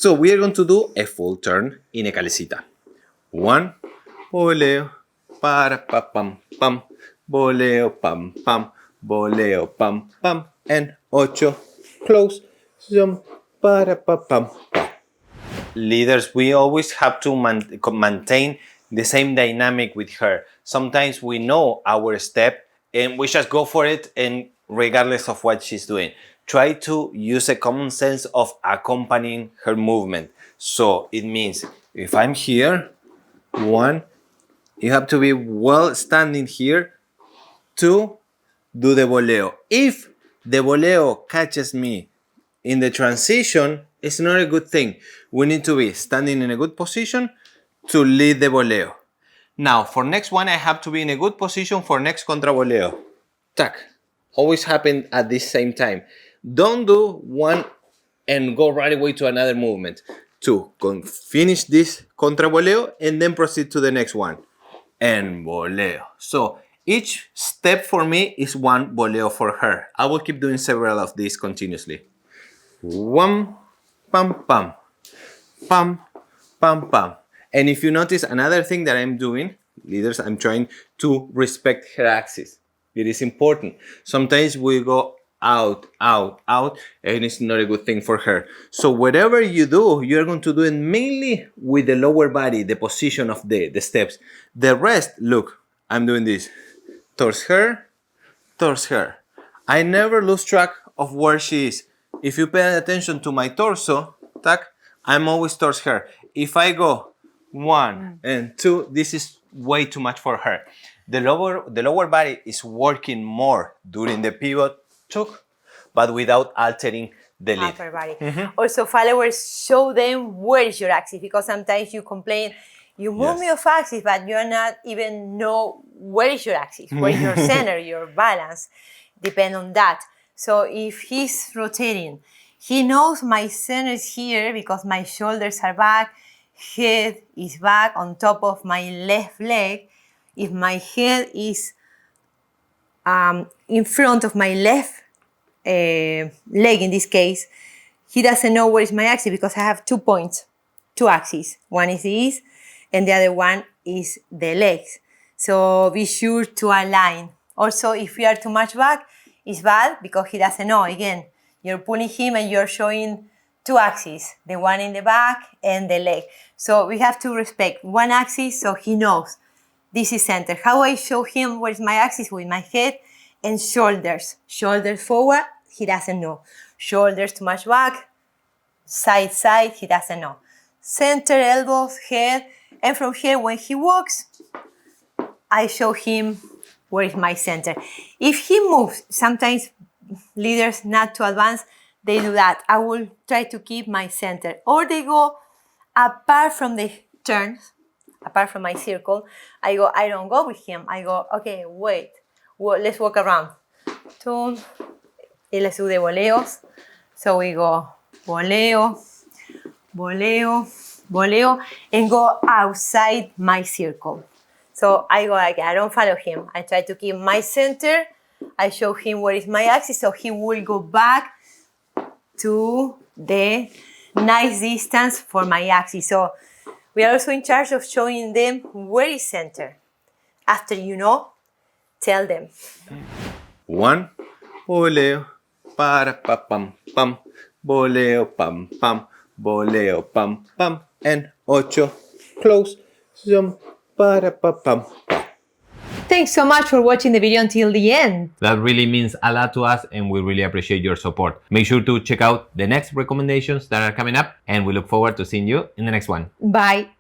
So we are going to do a full turn in a calecita. 1, boleo, para pa pam pam, boleo pam pam, boleo pam pam, and 8, close, jump, para pa pam pam. Leaders, we always have to maintain the same dynamic with her. Sometimes we know our step and we just go for it, and regardless of what she's doing. Try to use a common sense of accompanying her movement. So it means if I'm here, 1, you have to be well standing here. 2, do the boleo. If the boleo catches me in the transition, it's not a good thing. We need to be standing in a good position to lead the boleo. Now, for next one, I have to be in a good position for next contraboleo. Tac. Always happen at the same time. Don't do one and go right away to another movement. 2, finish this contraboleo and then proceed to the next one. And boleo. So each step for me is one boleo for her. I will keep doing several of these continuously. 1, pam, pam, pam, pam, pam. And if you notice another thing that I'm doing, leaders, I'm trying to respect her axis. It is important. Sometimes we go out, out, out, and it's not a good thing for her. So whatever you do, you're going to do it mainly with the lower body, the position of the steps. The rest, look, I'm doing this. Towards her, towards her. I never lose track of where she is. If you pay attention to my torso, tac, I'm always towards her. If I go 1 and 2, this is way too much for her. The lower body is working more during the pivot, but without altering the lead. Upper body. Also, followers, show them where is your axis, because sometimes you complain, you move me off axis, but you're not even know where is your axis, where is your center, your balance, depend on that. So if he's rotating, he knows my center is here because my shoulders are back, head is back on top of my left leg. If my head is in front of my left leg in this case, he doesn't know where is my axis because I have 2 points, 2 axes. One is this and the other one is the legs. So be sure to align. Also, if we are too much back, it's bad because he doesn't know. Again, you're pulling him and you're showing 2 axes, the one in the back and the leg. So we have to respect one axis so he knows this is center. How I show him where is my axis? With my head and shoulders. Shoulders forward, he doesn't know. Shoulders too much back, side, side, he doesn't know. Center, elbows, head, and from here when he walks, I show him where is my center. If he moves, sometimes leaders not to advance, they do that. I will try to keep my center. Or they go apart from the turns, apart from my circle. I don't go with him. I go, okay, wait. Well, let's walk around. 2, let's do the boleos. So we go boleo, boleo, boleo, and go outside my circle. So I go like, I don't follow him. I try to keep my center. I show him where is my axis, so he will go back to the nice distance for my axis. So we are also in charge of showing them where is center. After you know, tell them. 1, boleo, para pa pam pam, boleo pam pam, boleo pam pam, and 8, close, jump, para pa pam pam. Thanks so much for watching the video until the end. That really means a lot to us and we really appreciate your support. Make sure to check out the next recommendations that are coming up and we look forward to seeing you in the next one. Bye.